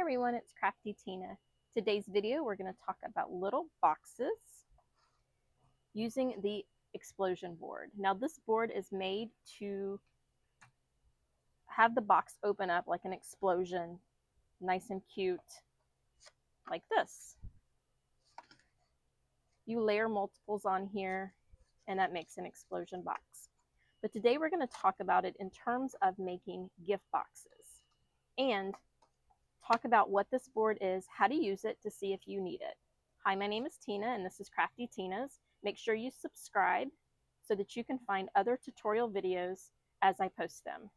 everyone, it's Crafty Tina. Today's video we're going to talk about little boxes using the explosion board. Now this board is made to have the box open up like an explosion, nice and cute, like this. You layer multiples on here and that makes an explosion box. But today we're going to talk about it in terms of making gift boxes and talk about what this board is, how to use it to see if you need it. Hi, my name is Tina and this is Crafty Tina's. Make sure you subscribe so that you can find other tutorial videos as I post them.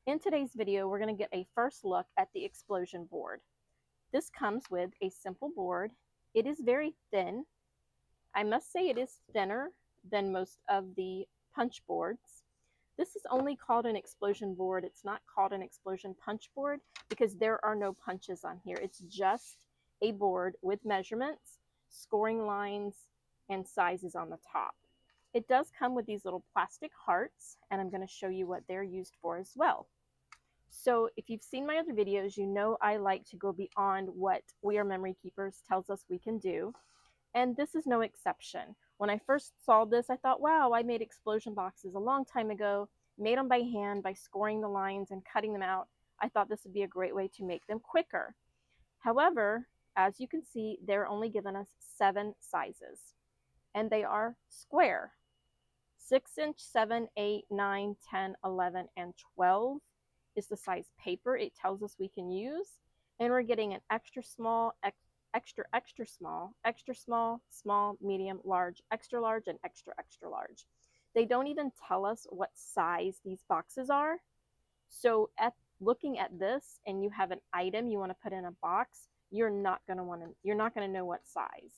In today's video, we're going to get a first look at the explosion board. This comes with a simple board. It is very thin. I must say it is thinner than most of the punch boards. This is only called an explosion board. It's not called an explosion punch board because there are no punches on here. It's just a board with measurements, scoring lines, and sizes on the top. It does come with these little plastic hearts, and I'm going to show you what they're used for as well. So if you've seen my other videos, you know I like to go beyond what We Are Memory Keepers tells us we can do. And this is no exception. When I first saw this, I thought, wow, I made explosion boxes a long time ago, made them by hand by scoring the lines and cutting them out. I thought this would be a great way to make them quicker. However, as you can see, they're only given us 7 sizes, and they are square. 6-inch, 7, 8, 9, 10, 11, and 12 is the size paper it tells us we can use. And we're getting an extra small, extra, extra small, extra small, small, medium, large, extra large, and extra, extra large. They don't even tell us what size these boxes are. So looking at this and you have an item you want to put in a box, you're not going to know what size.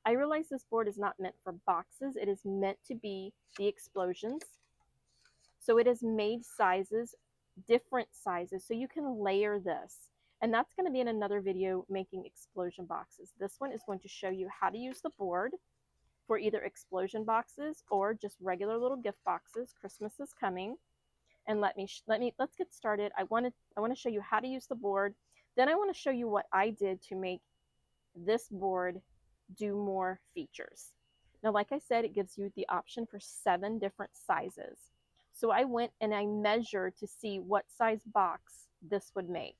I realize this board is not meant for boxes. It is meant to be the explosions. So it has made sizes, different sizes, so you can layer this. And that's going to be in another video making explosion boxes. This one is going to show you how to use the board for either explosion boxes or just regular little gift boxes. Christmas is coming. And let's get started. I want to show you how to use the board. Then I want to show you what I did to make this board do more features. Now, like I said, it gives you the option for 7 different sizes. So I went and I measured to see what size box this would make.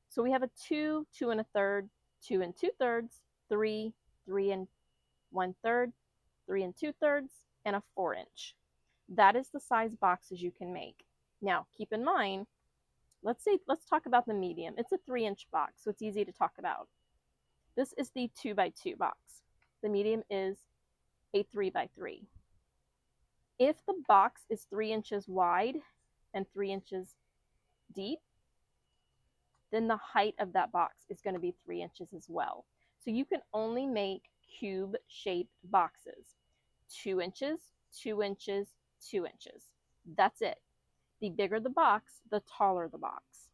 So we have a 2, 2 1/3, 2 2/3, 3, 3 1/3, 3 2/3, and a 4-inch. That is the size boxes you can make. Now, keep in mind, let's talk about the medium. It's a 3-inch box, so it's easy to talk about. This is the 2x2 box. The medium is a 3x3. If the box is 3 inches wide and 3 inches deep, then the height of that box is going to be 3 inches as well. So you can only make cube-shaped boxes. 2 inches, 2 inches, 2 inches. That's it. The bigger the box, the taller the box.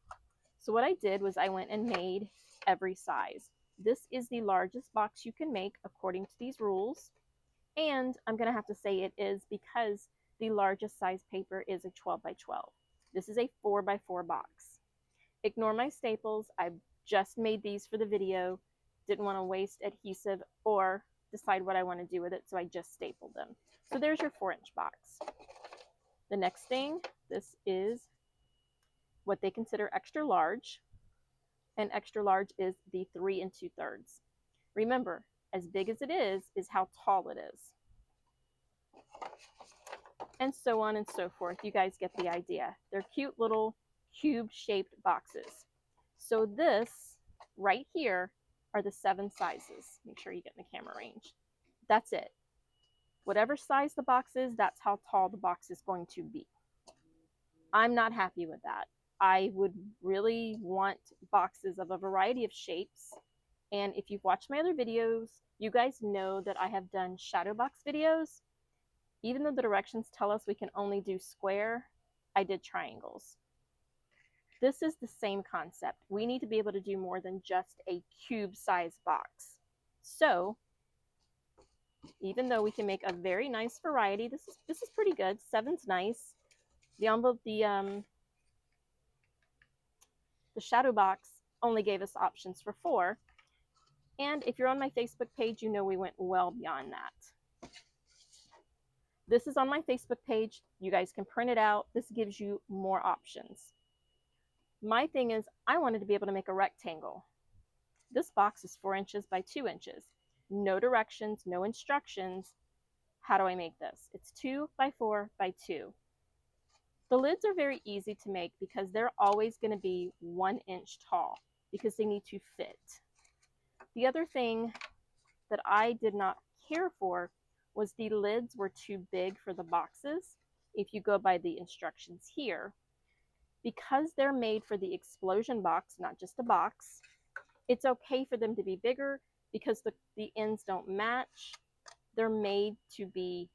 So what I did was I went and made every size. This is the largest box you can make according to these rules. And I'm going to have to say it is because the largest size paper is a 12x12. This is a 4x4 box. Ignore my staples. I just made these for the video. Didn't want to waste adhesive or decide what I want to do with it, so I just stapled them. So there's your 4-inch box. The next thing, this is what they consider extra large. And extra large is the 3 2/3. Remember, as big as it is how tall it is. And so on and so forth. You guys get the idea. They're cute little cube-shaped boxes. So this right here are the 7 sizes. Make sure you get in the camera range. That's it. Whatever size the box is, that's how tall the box is going to be. I'm not happy with that. I would really want boxes of a variety of shapes. And if you've watched my other videos, you guys know that I have done shadow box videos. Even though the directions tell us we can only do square, I did triangles. This is the same concept. We need to be able to do more than just a cube size box. So even though we can make a very nice variety, this is pretty good. 7's nice. The envelope, the shadow box only gave us options for 4. And if you're on my Facebook page, you know we went well beyond that. This is on my Facebook page. You guys can print it out. This gives you more options. My thing is, I wanted to be able to make a rectangle. This box is 4 inches by 2 inches. No directions, no instructions. How do I make this? It's 2 by 4 by 2. The lids are very easy to make because they're always going to be 1 inch tall because they need to fit. The other thing that I did not care for was the lids were too big for the boxes. If you go by the instructions here, because they're made for the explosion box, not just a box, it's okay for them to be bigger because the ends don't match. They're made to be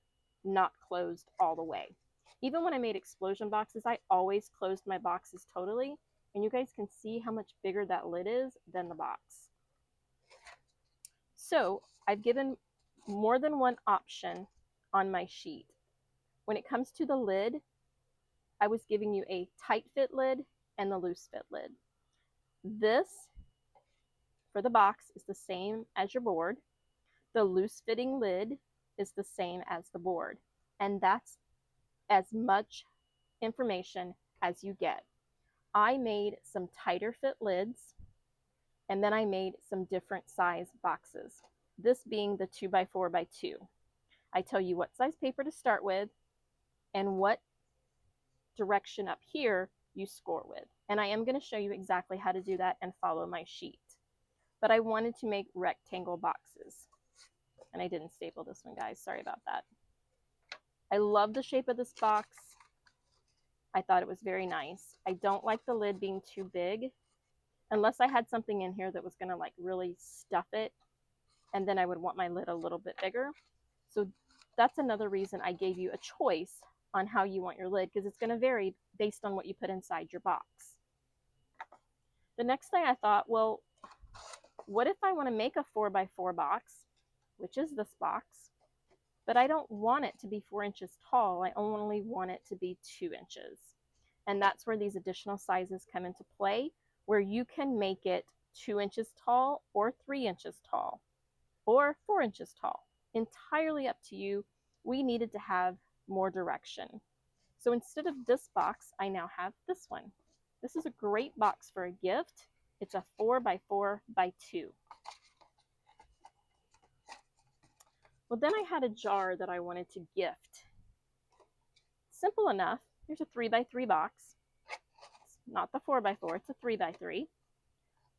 not closed all the way. Even when I made explosion boxes, I always closed my boxes totally, and you guys can see how much bigger that lid is than the box. So I've given more than one option on my sheet. When it comes to the lid, I was giving you a tight fit lid and the loose fit lid. This, for the box, is the same as your board. The loose fitting lid is the same as the board. And that's as much information as you get. I made some tighter fit lids, and then I made some different size boxes. This being the 2 by 4 by 2. I tell you what size paper to start with and what direction up here you score with. And I am going to show you exactly how to do that and follow my sheet. But I wanted to make rectangle boxes. And I didn't staple this one, guys. Sorry about that. I love the shape of this box. I thought it was very nice. I don't like the lid being too big, unless I had something in here that was going to like really stuff it, and then I would want my lid a little bit bigger. So that's another reason I gave you a choice on how you want your lid, because it's going to vary based on what you put inside your box. The next thing I thought, well, what if I want to make a 4 by 4 box, which is this box, but I don't want it to be 4 inches tall. I only want it to be 2 inches. And that's where these additional sizes come into play, where you can make it 2 inches tall or 3 inches tall or 4 inches tall. Entirely up to you. We needed to have more direction. So instead of this box, I now have this one. This is a great box for a gift. It's a 4 by 4 by 2. Well, then I had a jar that I wanted to gift. Simple enough. Here's a 3 by 3 box. It's not the 4 by 4, it's a 3 by 3.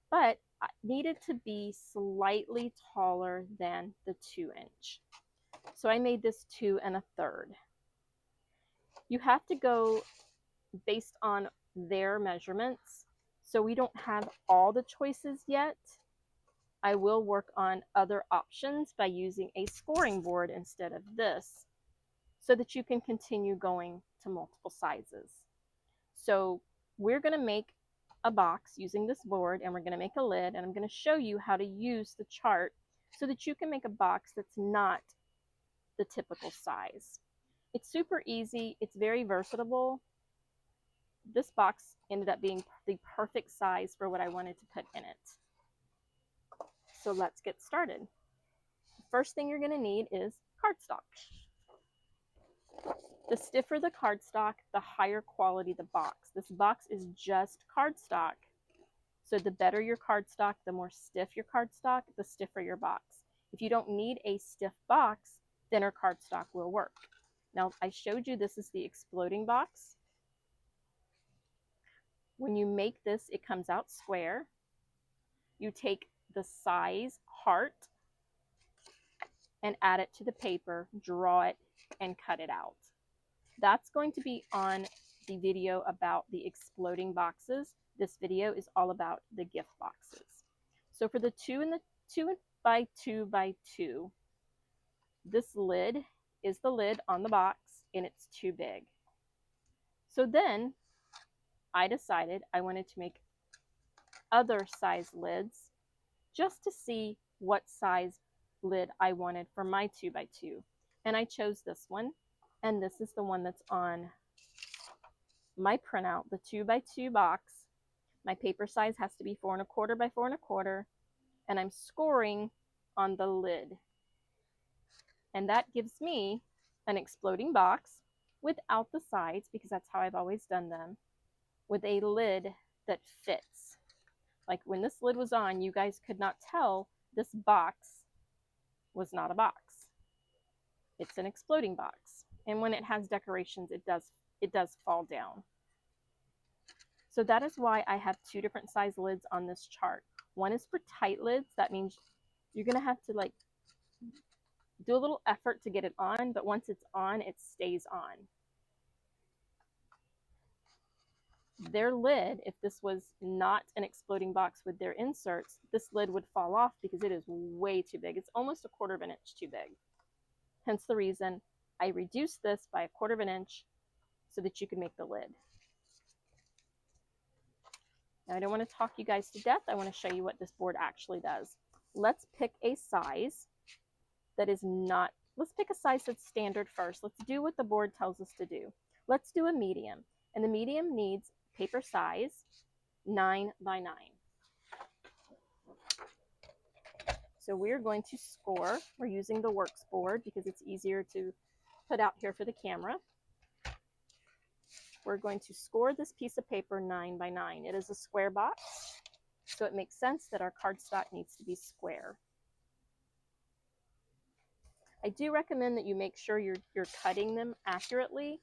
But I needed to be slightly taller than the 2 inch. So I made this 2 1/3. You have to go based on their measurements. So we don't have all the choices yet. I will work on other options by using a scoring board instead of this, so that you can continue going to multiple sizes. So we're going to make a box using this board, and we're going to make a lid, and I'm going to show you how to use the chart so that you can make a box that's not the typical size. It's super easy. It's very versatile. This box ended up being the perfect size for what I wanted to put in it. So let's get started. The first thing you're going to need is cardstock. The stiffer the cardstock, the higher quality the box. This box is just cardstock. So the better your cardstock, the more stiff your cardstock, the stiffer your box. If you don't need a stiff box, thinner cardstock will work. Now, I showed you this is the exploding box. When you make this, it comes out square. You take the size heart and add it to the paper, draw it, and cut it out. That's going to be on the video about the exploding boxes. This video is all about the gift boxes. So for the 2 by 2 by 2, this lid is the lid on the box, and it's too big. So then I decided I wanted to make other size lids just to see what size lid I wanted for my 2 by 2. And I chose this one, and this is the one that's on my printout, the 2 by 2 box. My paper size has to be 4 1/4 by 4 1/4, and I'm scoring on the lid. And that gives me an exploding box without the sides, because that's how I've always done them, with a lid that fits. Like when this lid was on, you guys could not tell this box was not a box. It's an exploding box. And when it has decorations, it does fall down. So that is why I have 2 different size lids on this chart. One is for tight lids. That means you're going to have to like do a little effort to get it on, but once it's on, it stays on. Their lid, if this was not an exploding box with their inserts, this lid would fall off because it is way too big. It's almost 1/4 of an inch too big. Hence the reason I reduced this by 1/4 of an inch so that you can make the lid. Now, I don't want to talk you guys to death. I want to show you what this board actually does. Let's pick a size that is not, let's pick a size that's standard first. Let's do what the board tells us to do. Let's do a medium. And the medium needs paper size 9 by 9. So we're going to score. We're using the works board because it's easier to put out here for the camera. We're going to score this piece of paper 9 by 9. It is a square box, so it makes sense that our cardstock needs to be square. I do recommend that you make sure you're cutting them accurately,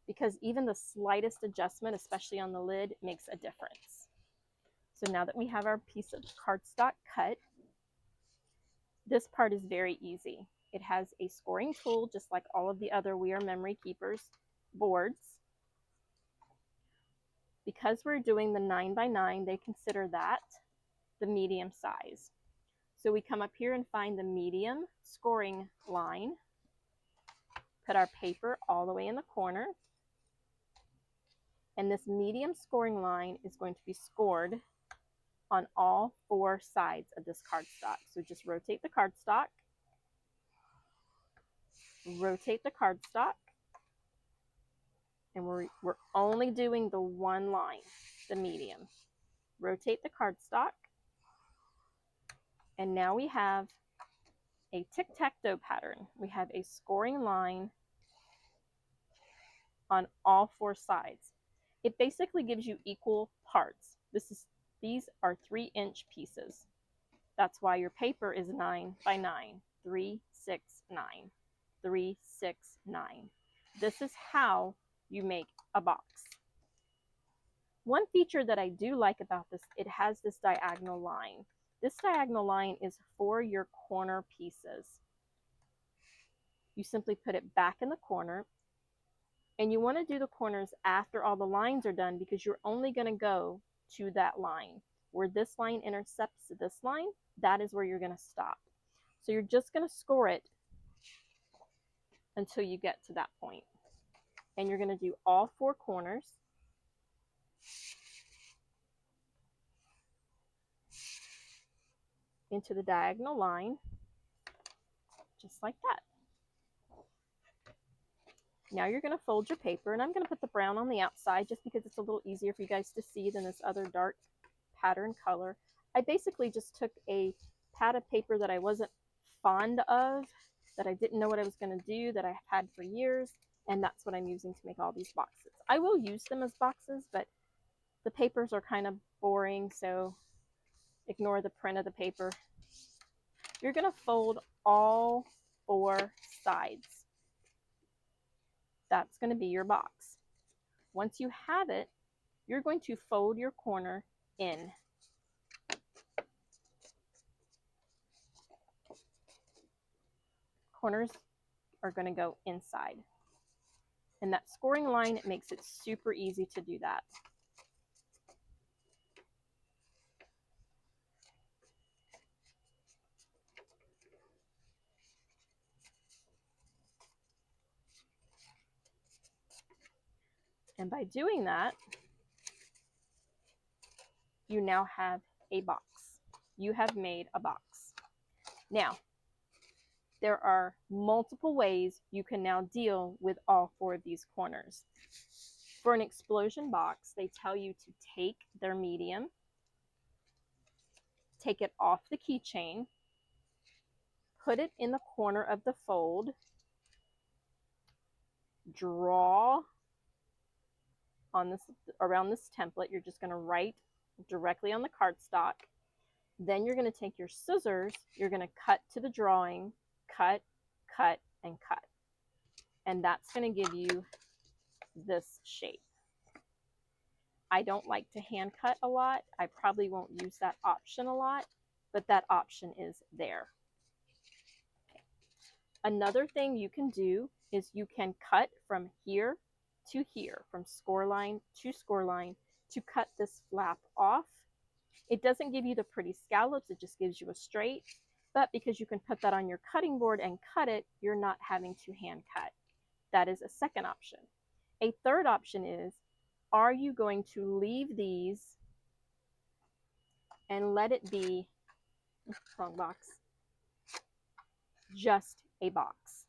because even the slightest adjustment, especially on the lid, makes a difference. So now that we have our piece of cardstock cut, this part is very easy. It has a scoring tool, just like all of the other We Are Memory Keepers boards. Because we're doing the 9 by 9, they consider that the medium size. So we come up here and find the medium scoring line, put our paper all the way in the corner, and this medium scoring line is going to be scored on all 4 sides of this cardstock. So just rotate the cardstock, and we're only doing the one line, the medium. Rotate the cardstock, and now we have a tic-tac-toe pattern. We have a scoring line on all 4 sides. It basically gives you equal parts. These are 3-inch pieces. That's why your paper is 9 by 9, 3, 6, 9, 3, 6, 9. This is how you make a box. One feature that I do like about this, it has this diagonal line. This diagonal line is for your corner pieces. You simply put it back in the corner, and you want to do the corners after all the lines are done, because you're only going to go to that line. Where this line intercepts this line, that is where you're going to stop. So you're just going to score it until you get to that point. And you're going to do all 4 corners. Into the diagonal line, just like that. Now you're going to fold your paper, and I'm going to put the brown on the outside just because it's a little easier for you guys to see than this other dark pattern color. I basically just took a pad of paper that I wasn't fond of, that I didn't know what I was going to do, that I've had for years, and that's what I'm using to make all these boxes. I will use them as boxes, but the papers are kind of boring, so ignore the print of the paper. You're going to fold all 4 sides. That's going to be your box. Once you have it, you're going to fold your corner in. Corners are going to go inside. And that scoring line makes it super easy to do that. And by doing that, you now have a box. You have made a box. Now, there are multiple ways you can now deal with all 4 of these corners. For an explosion box, they tell you to take their medium, take it off the keychain, put it in the corner of the fold, draw on this around this template. You're just going to write directly on the cardstock. Then you're going to take your scissors, you're going to cut to the drawing, cut, cut, and cut. And that's going to give you this shape. I don't like to hand cut a lot. I probably won't use that option a lot, but that option is there. Another thing you can do is you can cut from here to here, from score line to cut this flap off. It doesn't give you the pretty scallops, it just gives you a straight, but because you can put that on your cutting board and cut it, you're not having to hand cut. That is a second option. A third option is, are you going to leave these and let it be, wrong box, just a box?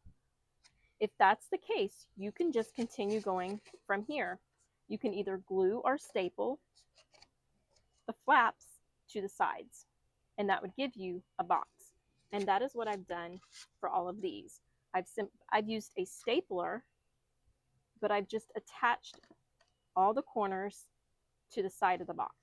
If that's the case, you can just continue going from here. You can either glue or staple the flaps to the sides, and that would give you a box. And that is what I've done for all of these. I've used a stapler, but I've just attached all the corners to the side of the box.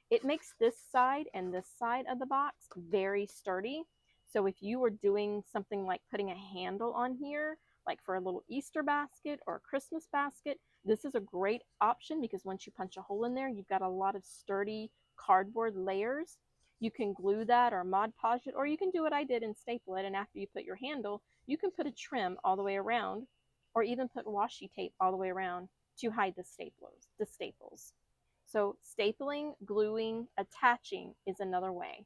It makes this side and this side of the box very sturdy. So if you were doing something like putting a handle on here, like for a little Easter basket or a Christmas basket, this is a great option because once you punch a hole in there, you've got a lot of sturdy cardboard layers. You can glue that or Mod Podge it, or you can do what I did and staple it. And after you put your handle, you can put a trim all the way around, or even put washi tape all the way around to hide the staples. So stapling, gluing, attaching is another way.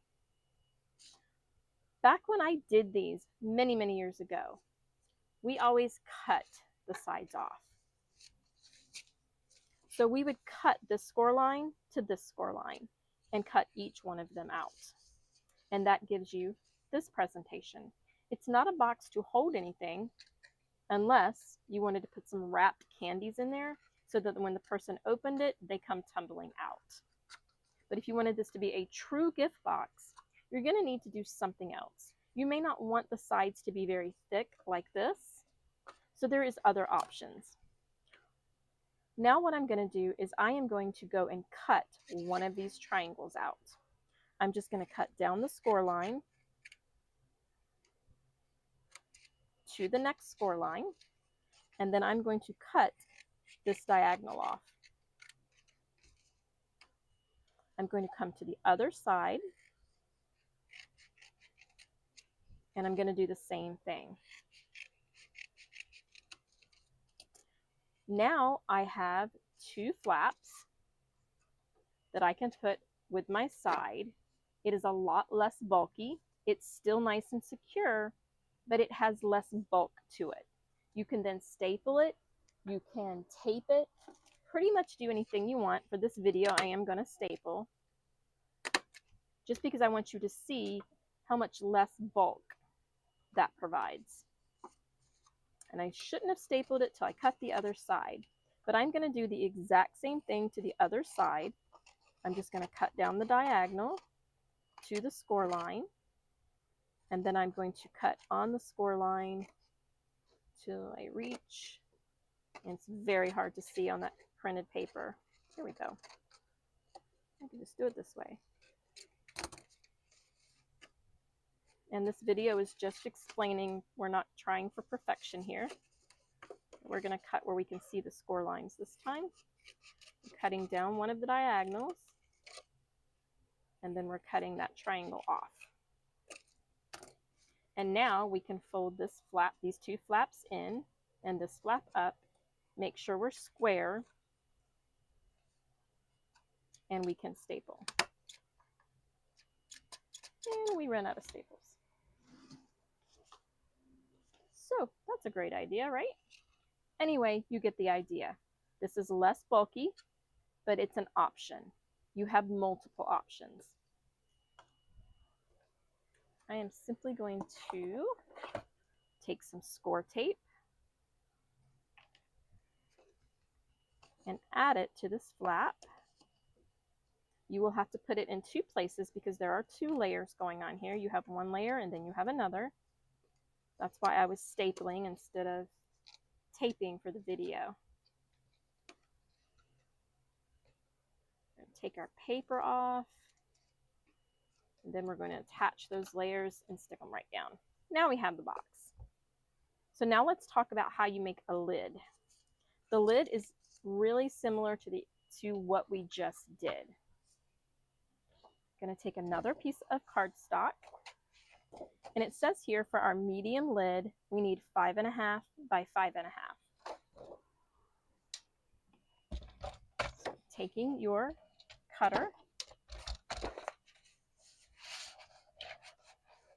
Back when I did these many, many years ago, we always cut the sides off. So we would cut this score line to this score line and cut each one of them out. And that gives you this presentation. It's not a box to hold anything unless you wanted to put some wrapped candies in there so that when the person opened it, they come tumbling out. But if you wanted this to be a true gift box, you're going to need to do something else. You may not want the sides to be very thick like this, so there is other options. Now what I'm going to do is I am going to go and cut one of these triangles out. I'm just going to cut down the score line to the next score line, and then I'm going to cut this diagonal off. I'm going to come to the other side, and I'm going to do the same thing. Now I have two flaps that I can put with my side. It is a lot less bulky. It's still nice and secure, but it has less bulk to it. You can then staple it. You can tape it. Pretty much do anything you want. For this video, I am going to staple, just because I want you to see how much less bulk that provides. And I shouldn't have stapled it till I cut the other side, but I'm going to do the exact same thing to the other side. I'm just going to cut down the diagonal to the score line, and then I'm going to cut on the score line till I reach, and it's very hard to see on that printed paper. Here we go. I can just do it this way. And this video is just explaining we're not trying for perfection here. We're going to cut where we can see the score lines this time. I'm cutting down one of the diagonals, and then we're cutting that triangle off. And now we can fold this flap, these two flaps in, and this flap up. Make sure we're square, and we can staple. And we ran out of staples. So that's a great idea, right? Anyway, you get the idea. This is less bulky, but it's an option. You have multiple options. I am simply going to take some score tape, and add it to this flap. You will have to put it in two places because there are two layers going on here. You have one layer and then you have another. That's why I was stapling instead of taping for the video. Take our paper off, and then we're going to attach those layers and stick them right down. Now we have the box. So now let's talk about how you make a lid. The lid is really similar to what we just did. I'm going to take another piece of cardstock, and it says here for our medium lid, we need 5.5 by 5.5. So taking your cutter,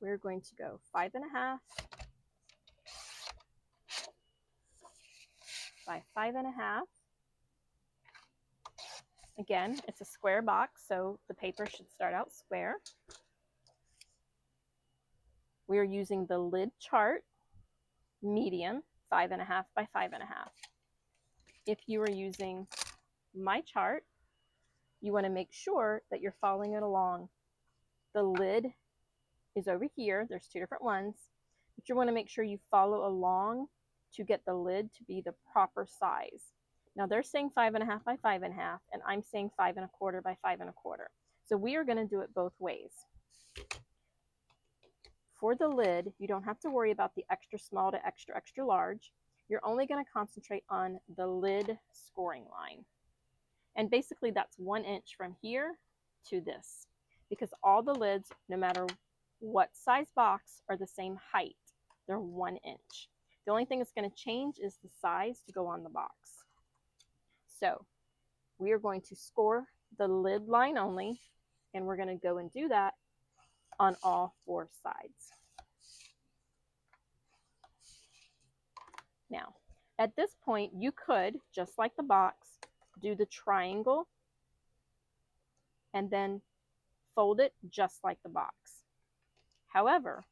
we're going to go 5.5 by 5.5. Again, it's a square box, so the paper should start out square. We are using the lid chart, medium, 5.5 by 5.5. If you are using my chart, you want to make sure that you're following it along. The lid is over here. There's two different ones, but you want to make sure you follow along to get the lid to be the proper size. Now they're saying 5.5 by 5.5, and I'm saying 5.25 by 5.25. So we are going to do it both ways. For the lid, you don't have to worry about the extra small to extra, extra large. You're only going to concentrate on the lid scoring line. And basically that's 1 inch from here to this, because all the lids, no matter what size box, are the same height. They're 1 inch. The only thing that's going to change is the size to go on the box. So we are going to score the lid line only, and we're going to go and do that on all 4 sides. Now, at this point, you could, just like the box, do the triangle and then fold it just like the box. However,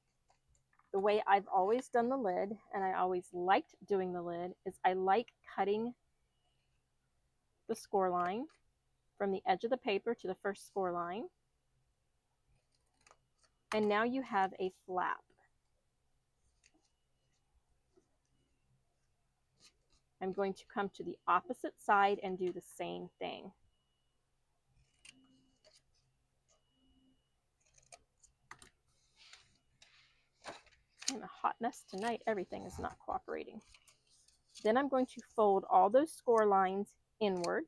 the way I've always done the lid, and I always liked doing the lid, is I like cutting the score line from the edge of the paper to the first score line. And now you have a flap. I'm going to come to the opposite side and do the same thing. I'm a hot mess tonight. Everything is not cooperating. Then I'm going to fold all those score lines inward,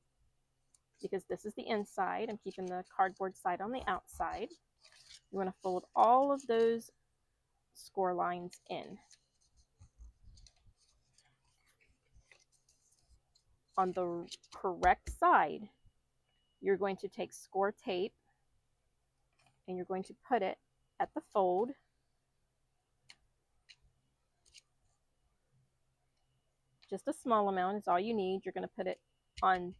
because this is the inside. I'm keeping the cardboard side on the outside. You want to fold all of those score lines in. On the correct side, you're going to take score tape and you're going to put it at the fold. Just a small amount is all you need. You're going to put it on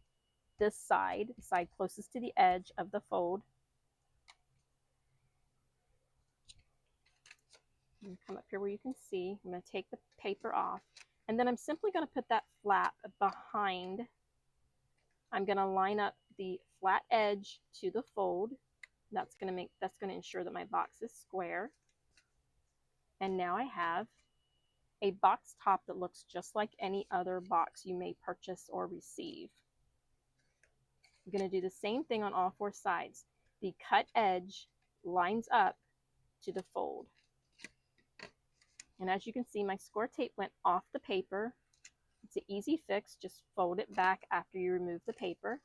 this side, the side closest to the edge of the fold. I'm going to come up here where you can see. I'm going to take the paper off, and then I'm simply going to put that flap behind. I'm going to line up the flat edge to the fold. That's going to ensure that my box is square. And now I have a box top that looks just like any other box you may purchase or receive. I'm going to do the same thing on all 4 sides. The cut edge lines up to the fold. And as you can see, my score tape went off the paper. It's an easy fix. Just fold it back after you remove the paper.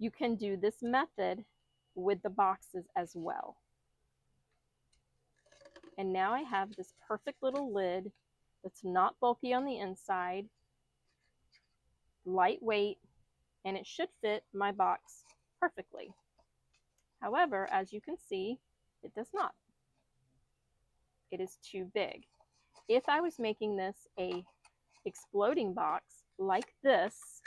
You can do this method with the boxes as well. And now I have this perfect little lid that's not bulky on the inside, lightweight, and it should fit my box perfectly. However, as you can see, it does not. It is too big. If I was making this a exploding box like this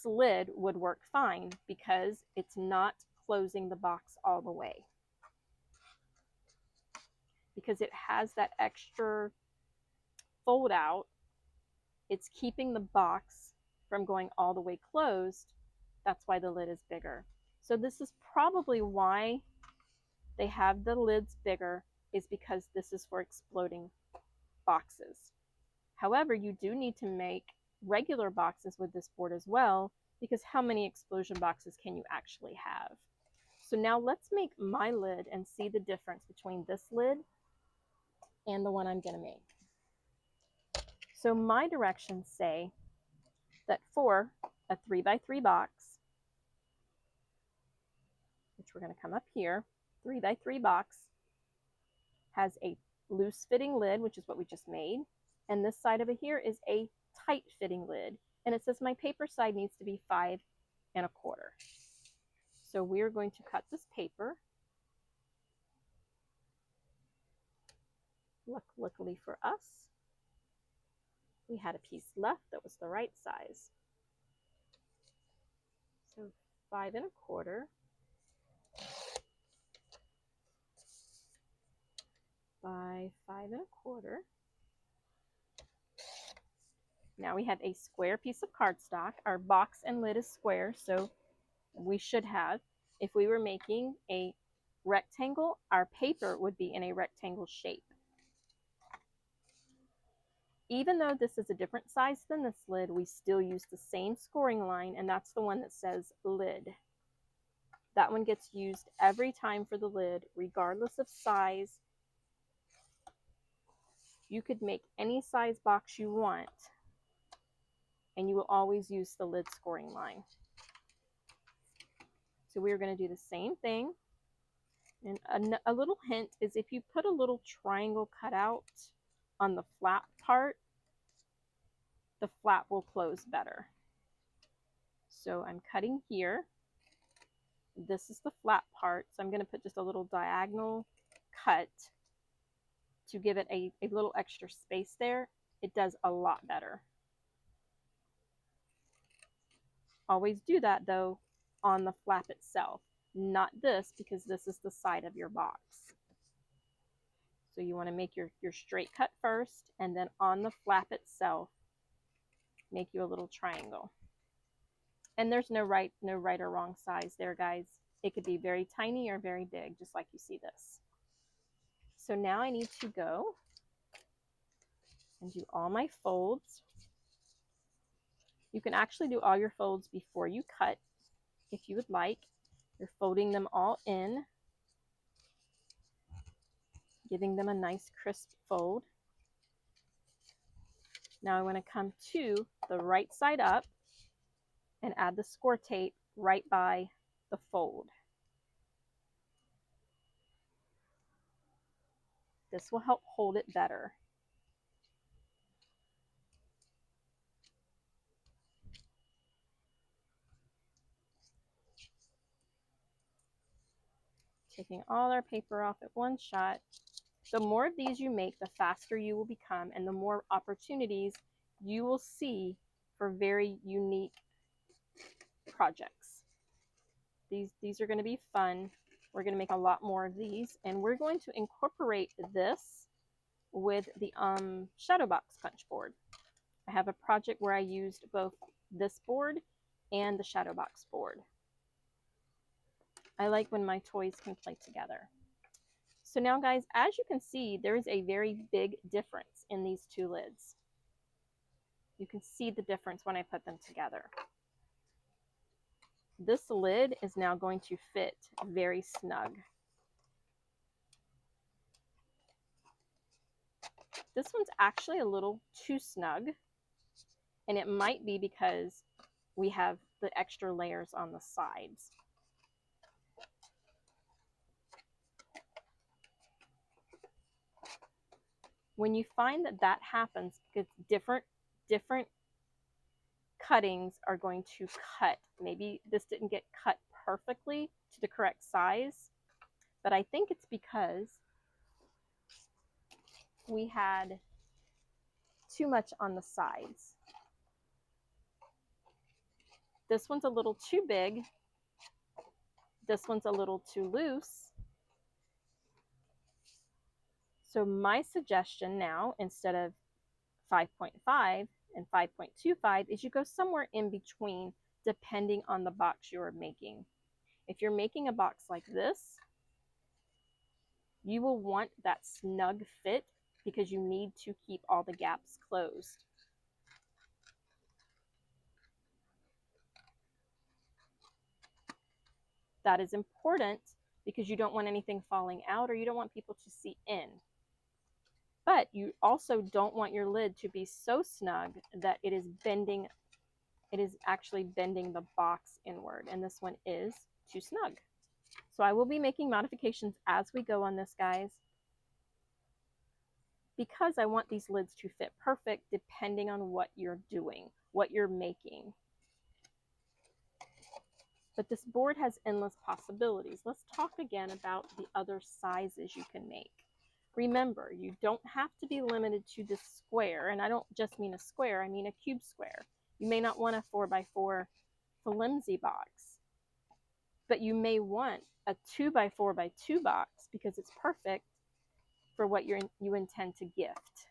lid would work fine because it's not closing the box all the way. because it has that extra fold out. It's keeping the box from going all the way closed. That's why the lid is bigger. So this is probably why they have the lids bigger, is because this is for exploding boxes. However, you do need to make regular boxes with this board as well, because how many explosion boxes can you actually have? So now let's make my lid and see the difference between this lid and the one I'm going to make. So my directions say that for a 3x3 box, which we're going to come up here, 3x3 box has a loose fitting lid, which is what we just made. And this side over here is a tight fitting lid. And it says my paper side needs to be 5 1/4. So we're going to cut this paper. Luckily for us, we had a piece left that was the right size. So 5 1/4 by 5 1/4. Now we have a square piece of cardstock. Our box and lid is square, so we should have, if we were making a rectangle, our paper would be in a rectangle shape. Even though this is a different size than this lid, we still use the same scoring line, and that's the one that says lid. That one gets used every time for the lid, regardless of size. You could make any size box you want, and you will always use the lid scoring line. So we're going to do the same thing. And a little hint is if you put a little triangle cutout on the flap part, the flap will close better. So I'm cutting here. This is the flap part, so I'm going to put just a little diagonal cut to give it a little extra space there. It does a lot better. Always do that though on the flap itself, not this, because this is the side of your box. So you want to make your straight cut first, and then on the flap itself, make you a little triangle. And there's no right or wrong size there, guys. It could be very tiny or very big, just like you see this. So now I need to go and do all my folds. You can actually do all your folds before you cut if you would like. You're folding them all in, giving them a nice crisp fold. Now I want to come to the right side up and add the score tape right by the fold. This will help hold it better. Taking all our paper off at one shot. The more of these you make, the faster you will become, and the more opportunities you will see for very unique projects. These are going to be fun. We're going to make a lot more of these, and we're going to incorporate this with the shadow box punch board. I have a project where I used both this board and the shadow box board. I like when my toys can play together. So now, guys, as you can see, there is a very big difference in these two lids. You can see the difference when I put them together. This lid is now going to fit very snug. This one's actually a little too snug, and it might be because we have the extra layers on the sides. When you find that that happens, because different cuttings are going to cut. Maybe this didn't get cut perfectly to the correct size, but I think it's because we had too much on the sides. This one's a little too big. This one's a little too loose. So my suggestion now, instead of 5.5 and 5.25, is you go somewhere in between depending on the box you're making. If you're making a box like this, you will want that snug fit because you need to keep all the gaps closed. That is important because you don't want anything falling out or you don't want people to see in. But you also don't want your lid to be so snug that it is bending, it is actually bending the box inward, and this one is too snug. So I will be making modifications as we go on this, guys, because I want these lids to fit perfect depending on what you're doing, what you're making. But this board has endless possibilities. Let's talk again about the other sizes you can make. Remember, you don't have to be limited to the square, and I don't just mean a square, I mean a cube square. You may not want a 4x4 flimsy box, but you may want a 2x4x2 box because it's perfect for what you intend to gift.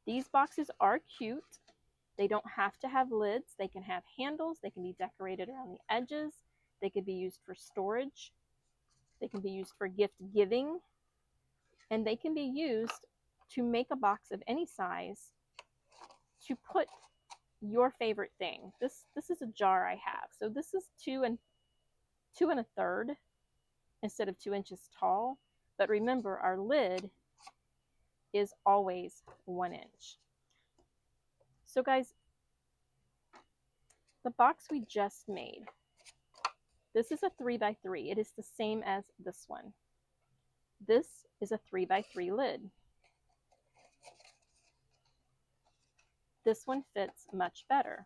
These boxes are cute. They don't have to have lids. They can have handles. They can be decorated around the edges. They could be used for storage. They can be used for gift giving. And they can be used to make a box of any size to put your favorite thing. This is a jar I have. So this is 2 1/3 instead of 2 inches tall. But remember, our lid is always 1 inch. So guys, the box we just made, this is a 3x3. It is the same as this one. This is a 3x3 lid. This one fits much better.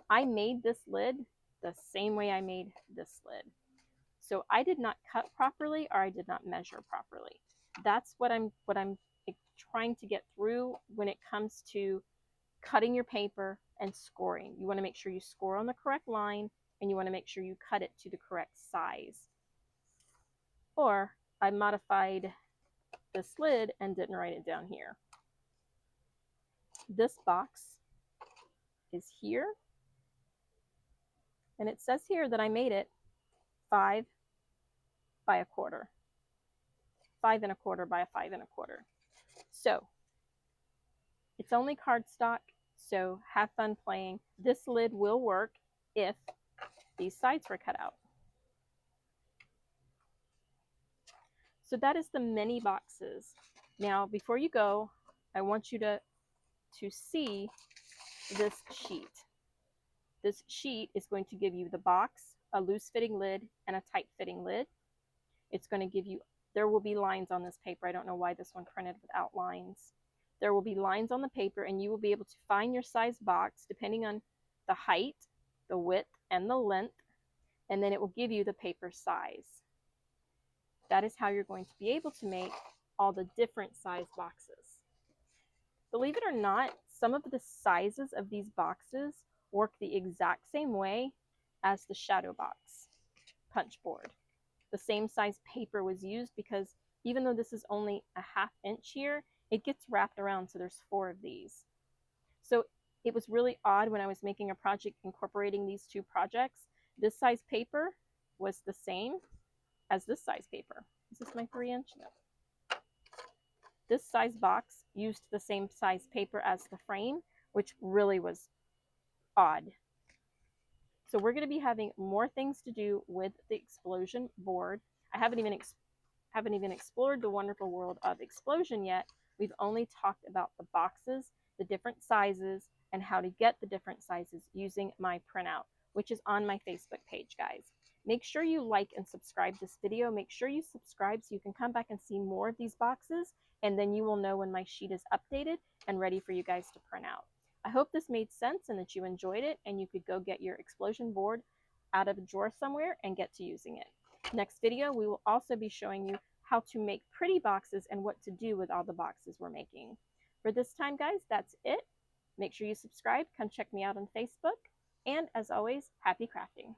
I made this lid the same way I made this lid. So I did not cut properly or I did not measure properly. That's what I'm trying to get through when it comes to cutting your paper and scoring. You want to make sure you score on the correct line and you want to make sure you cut it to the correct size. Or I modified this lid and didn't write it down here. This box is here, and it says here that I made it 5 by 1/4, 5 1/4 by 5 1/4. So it's only cardstock, so have fun playing. This lid will work if these sides were cut out. So that is the mini boxes. Now, before you go, I want you to see this sheet. This sheet is going to give you the box, a loose fitting lid, and a tight fitting lid. It's going to give you, there will be lines on this paper. I don't know why this one printed without lines. There will be lines on the paper, and you will be able to find your size box depending on the height, the width, and the length, and then it will give you the paper size. That is how you're going to be able to make all the different size boxes. Believe it or not, some of the sizes of these boxes work the exact same way as the shadow box punch board. The same size paper was used because even though this is only a 1/2 inch here, it gets wrapped around, so there's 4 of these. So it was really odd when I was making a project incorporating these two projects. This size paper was the same as this size paper. Is this my 3 inch? No. This size box used the same size paper as the frame, which really was odd. So we're going to be having more things to do with the explosion board. I haven't even explored the wonderful world of explosion yet. We've only talked about the boxes, the different sizes, and how to get the different sizes using my printout, which is on my Facebook page, guys. Make sure you like and subscribe this video. Make sure you subscribe so you can come back and see more of these boxes, and then you will know when my sheet is updated and ready for you guys to print out. I hope this made sense and that you enjoyed it, and you could go get your explosion board out of a drawer somewhere and get to using it. Next video, we will also be showing you how to make pretty boxes and what to do with all the boxes we're making. For this time, guys, that's it. Make sure you subscribe. Come check me out on Facebook. And as always, happy crafting.